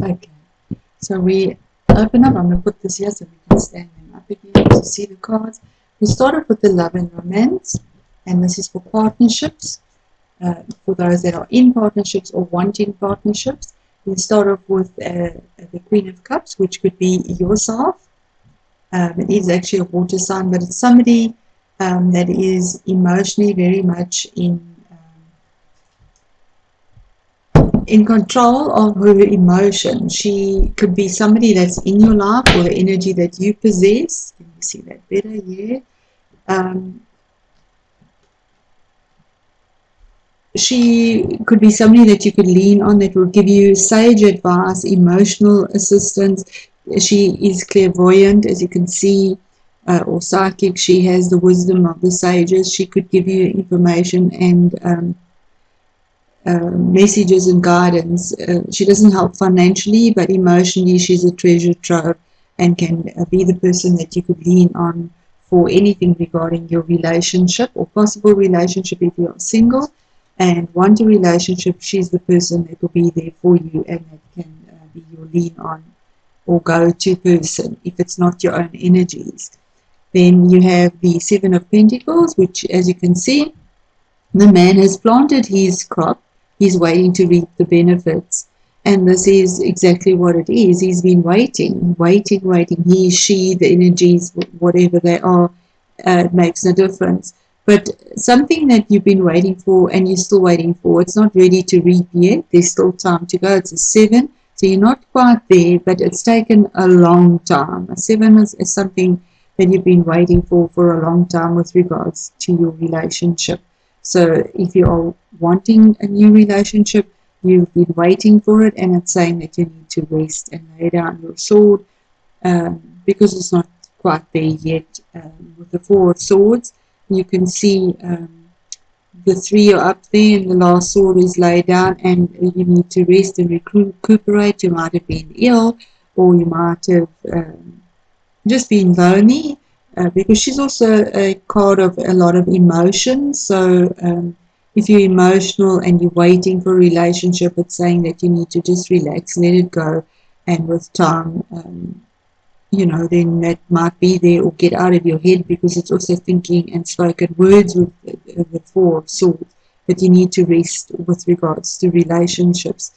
Okay, so we open up. I'm going to put this here so we can stand them up again to see the cards. We start off with the love and romance, and this is for partnerships. For those that are in partnerships or wanting partnerships. We start off with the Queen of Cups, which could be yourself. It is actually a water sign, but it's somebody that is emotionally very much in control of her emotion. She could be somebody that's in your life or the energy that you possess. Can you see that better? Yeah. She could be somebody that you could lean on that will give you sage advice, emotional assistance. She is clairvoyant, as you can see, or psychic. She has the wisdom of the sages. She could give you information and messages and guidance. She doesn't help financially, but emotionally she's a treasure trove and can be the person that you could lean on for anything regarding your relationship or possible relationship if you're single and want a relationship. She's the person that will be there for you and that can be your lean on or go-to person if it's not your own energies. Then you have the Seven of Pentacles, which, as you can see, the man has planted his crop. He's waiting to reap the benefits. And this is exactly what it is. He's been waiting. He, she, the energies, whatever they are, it makes no difference. But something that you've been waiting for and you're still waiting for, it's not ready to reap yet. There's still time to go. It's a 7. So you're not quite there, but it's taken a long time. A 7 is something that you've been waiting for a long time with regards to your relationship. So if you are wanting a new relationship, you've been waiting for it, and it's saying that you need to rest and lay down your sword because it's not quite there yet. With the Four of Swords, you can see the 3 are up there and the last sword is laid down, and you need to rest and recuperate. You might have been ill, or you might have just been lonely. Because she's also a card of a lot of emotion. So if you're emotional and you're waiting for a relationship, it's saying that you need to just relax, let it go, and with time, then that might be there, or get out of your head, because it's also thinking and spoken words with the Four of Swords. But you need to rest with regards to relationships.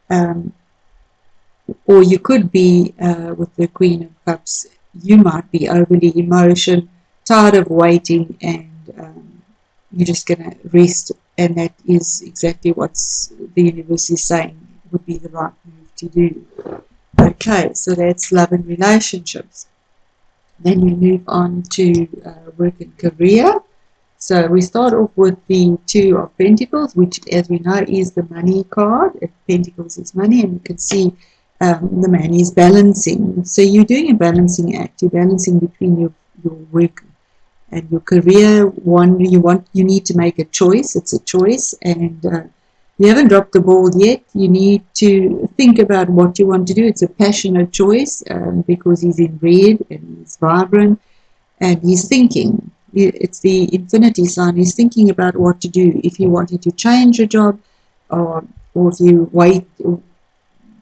Or you could be with the Queen of Cups. You might be overly emotional, tired of waiting, and you're just going to rest. And that is exactly what the universe is saying would be the right move to do. Okay, so that's love and relationships. Then we move on to work and career. So we start off with the Two of Pentacles, which, as we know, is the money card. Pentacles is money, and you can see the man is balancing. So you're doing a balancing act. You're balancing between your work and your career. You need to make a choice. It's a choice, and you haven't dropped the ball yet. You need to think about what you want to do. It's a passionate choice because he's in red and he's vibrant and he's thinking. It's the infinity sign. He's thinking about what to do. If you wanted to change a job, or if you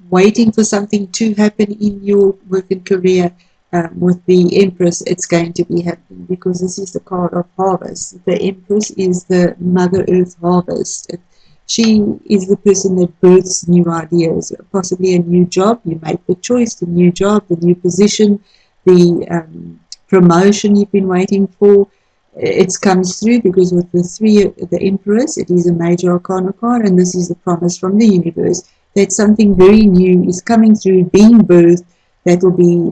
waiting for something to happen in your work and career, with the Empress, it's going to be happening, because this is the card of harvest. The Empress is the Mother Earth harvest. She is the person that births new ideas, possibly a new job. You make the choice, the new job, the new position, the promotion you've been waiting for. It comes through, because with the 3, the Empress, it is a major arcana card, and this is the promise from the universe that something very new is coming through, being birthed, that will be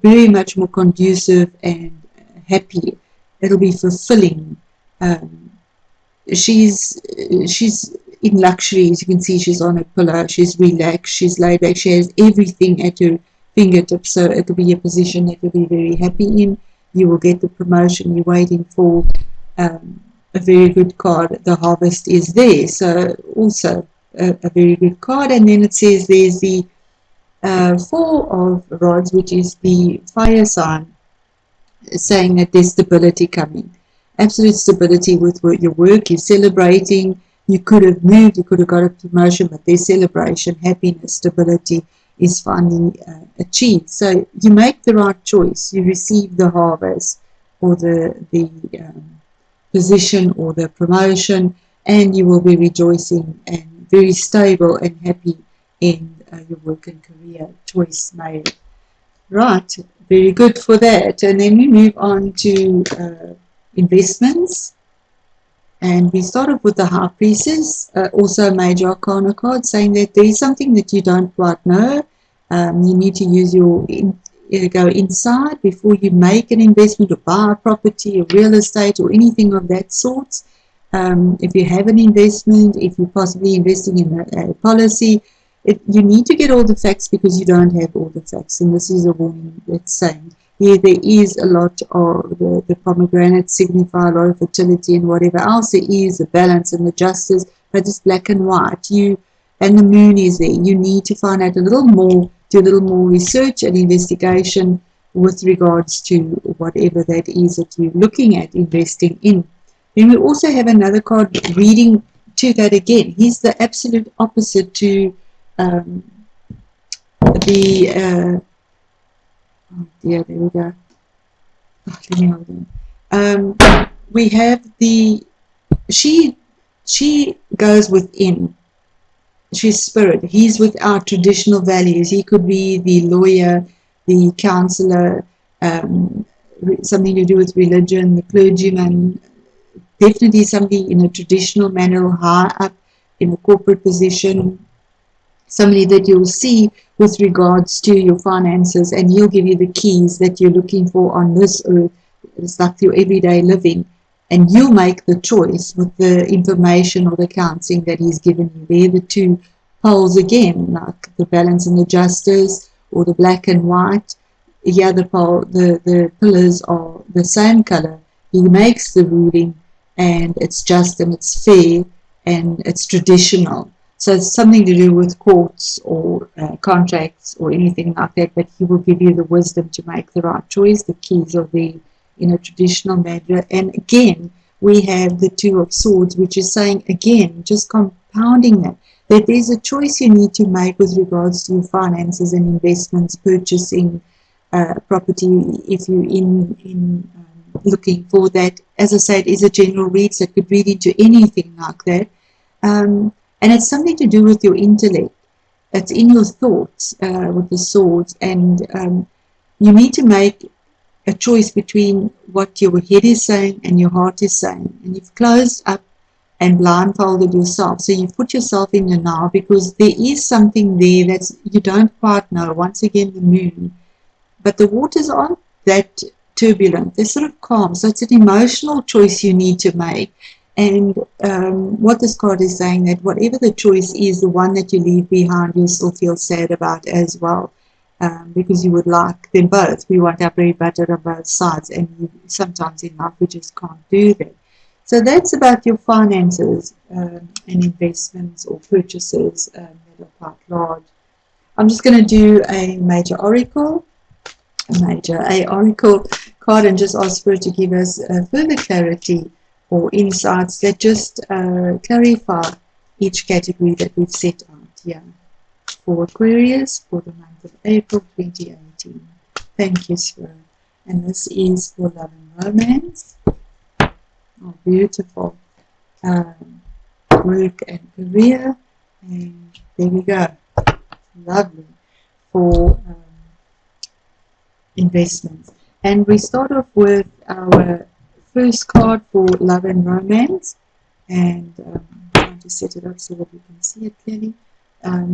very much more conducive and happy. It'll be fulfilling. She's in luxury. As you can see, she's on a pillow. She's relaxed. She's laid back. She has everything at her fingertips. So it'll be a position that you'll be very happy in. You will get the promotion you're waiting for. A very good card. The harvest is there. So also a very good card. And then it says there's the 4 of Rods, which is the fire sign, saying that there's stability coming. Absolute stability with your work. You're celebrating. you could have moved, you could have got a promotion, but their celebration, happiness, stability is finally achieved. So you make the right choice. You receive the harvest or the position or the promotion, and you will be rejoicing and very stable and happy in your work and career choice made. Right, very good for that. And then we move on to investments. And we start off with the High Priestess, also a major arcana card, saying that there is something that you don't quite know. You need to use go inside before you make an investment or buy a property or real estate or anything of that sort. If you have an investment, if you're possibly investing in a policy, you need to get all the facts because you don't have all the facts. And this is a warning that's saying, yeah, there is a lot of the pomegranates signify a lot of fertility and whatever else. There is a balance and the justice, but it's black and white. And the moon is there. You need to find out a little more, do a little more research and investigation with regards to whatever that is that you're looking at investing in. Then we also have another card reading to that again. He's the absolute opposite to the oh dear, there we go. Oh, let me hold on. We have she goes within. She's spirit. He's with our traditional values. He could be the lawyer, the counselor, something to do with religion, the clergyman, definitely somebody in a traditional manner, high up in a corporate position, somebody that you'll see with regards to your finances, and he'll give you the keys that you're looking for on this earth. It's like your everyday living, and you'll make the choice with the information or the counseling that he's given you. They're the two poles again, like the balance and the justice, or the black and white. Yeah, the pillars are the same color. He makes the ruling, and it's just and it's fair and it's traditional. So it's something to do with courts or contracts or anything like that, but he will give you the wisdom to make the right choice. The keys are there in a traditional manner. And again, we have the Two of Swords, which is saying, again, just compounding that there's a choice you need to make with regards to your finances and investments, purchasing property, if you're in looking for that. As I said, is a general read, so it could read into anything like that. And it's something to do with your intellect. It's in your thoughts with the swords, and you need to make a choice between what your head is saying and your heart is saying. And you've closed up and blindfolded yourself. So you've put yourself in the now, because there is something there that you don't quite know. Once again, the moon. But the waters aren't that turbulent. They're sort of calm. So it's an emotional choice you need to make. And what this card is saying, that whatever the choice is, the one that you leave behind, you still feel sad about as well, because you would like them both. We want our bread buttered on both sides, and sometimes in life we just can't do that. So that's about your finances and investments or purchases that are quite large. I'm just going to do a major oracle card, and just ask for it to give us further clarity or insights that just clarify each category that we've set out here for Aquarius for the month of April 2018. Thank you, Spirit. And this is for love and romance. Oh, beautiful. Work and career. And there we go. Lovely. For investments. And we start off with our first card for love and romance, and I'm trying to set it up so that we can see it clearly.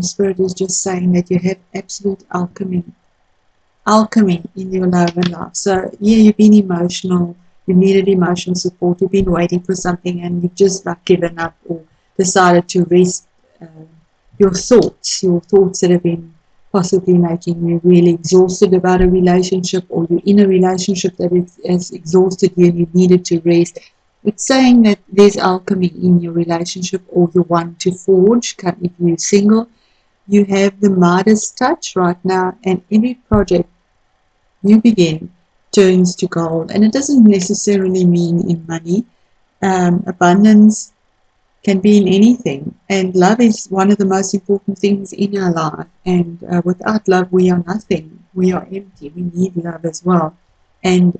Spirit is just saying that you have absolute alchemy in your love and life. So yeah, you've been emotional, you needed emotional support, you've been waiting for something, and you've just like given up or decided to rest your thoughts that have been possibly making you really exhausted about a relationship, or you're in a relationship that has exhausted you and you needed to rest. It's saying that there's alchemy in your relationship, or you want to forge. If you're single, you have the Midas touch right now, and every project you begin turns to gold. And it doesn't necessarily mean in money. Abundance can be in anything. And love is one of the most important things in our life. And without love, we are nothing. We are empty. We need love as well. And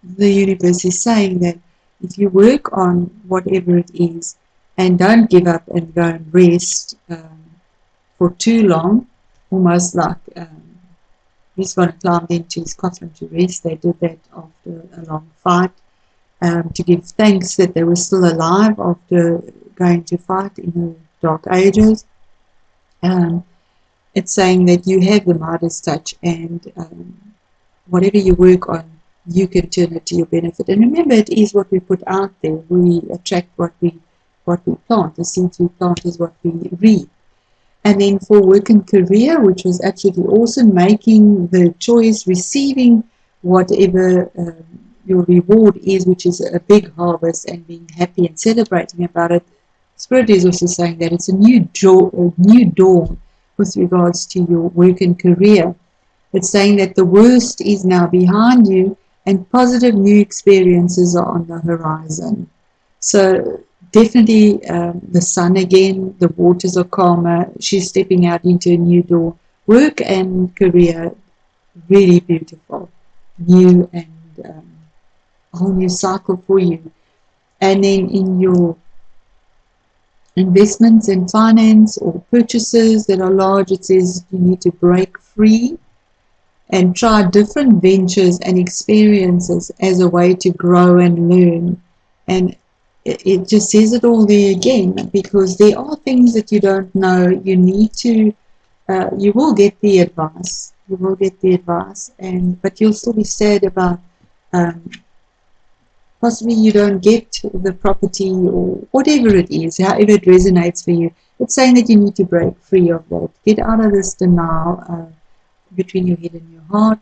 the universe is saying that if you work on whatever it is and don't give up and go and rest for too long, almost like he's going to climb into Scotland to rest. They did that after a long fight, to give thanks that they were still alive after going to fight in the dark ages. It's saying that you have the Midas touch, and whatever you work on, you can turn it to your benefit. And remember, it is what we put out there. We attract what we plant. The seeds we plant is what we reap. And then for work and career, which was absolutely awesome, making the choice, receiving whatever your reward is, which is a big harvest, and being happy and celebrating about it. Spirit is also saying that it's a new dawn with regards to your work and career. It's saying that the worst is now behind you and positive new experiences are on the horizon. So definitely the sun again, the waters are calmer, she's stepping out into a new door. Work and career, really beautiful, new, and a whole new cycle for you. And then in your investments in finance or purchases that are large, it says you need to break free and try different ventures and experiences as a way to grow and learn. And it just says it all there again, because there are things that you don't know. You need to, you will get the advice. You will get the advice, but you'll still be sad about possibly you don't get the property or whatever it is, however it resonates for you. It's saying that you need to break free of that. Get out of this denial between your head and your heart,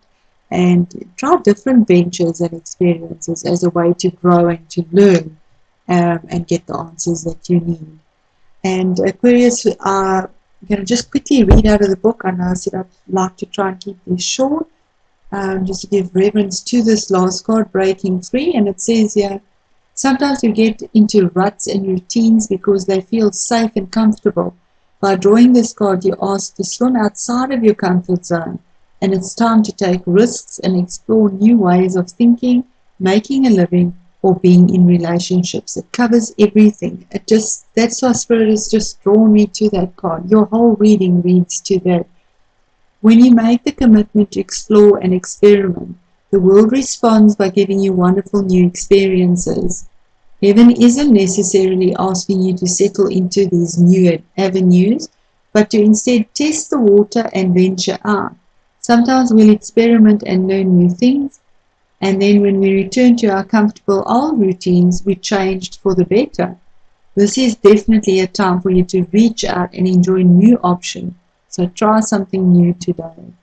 and try different ventures and experiences as a way to grow and to learn and get the answers that you need. And Aquarius, I'm going to just quickly read out of the book. I know I said I'd like to try and keep these short, just to give reverence to this last card, breaking free. And it says here, sometimes you get into ruts and routines because they feel safe and comfortable. By drawing this card, you ask to swim outside of your comfort zone, and it's time to take risks and explore new ways of thinking, making a living, or being in relationships. It covers everything. That's why Spirit has just drawn me to that card. Your whole reading reads to that. When you make the commitment to explore and experiment, the world responds by giving you wonderful new experiences. Heaven isn't necessarily asking you to settle into these new avenues, but to instead test the water and venture out. Sometimes we'll experiment and learn new things, and then when we return to our comfortable old routines, we changed for the better. This is definitely a time for you to reach out and enjoy new options. So try something new today.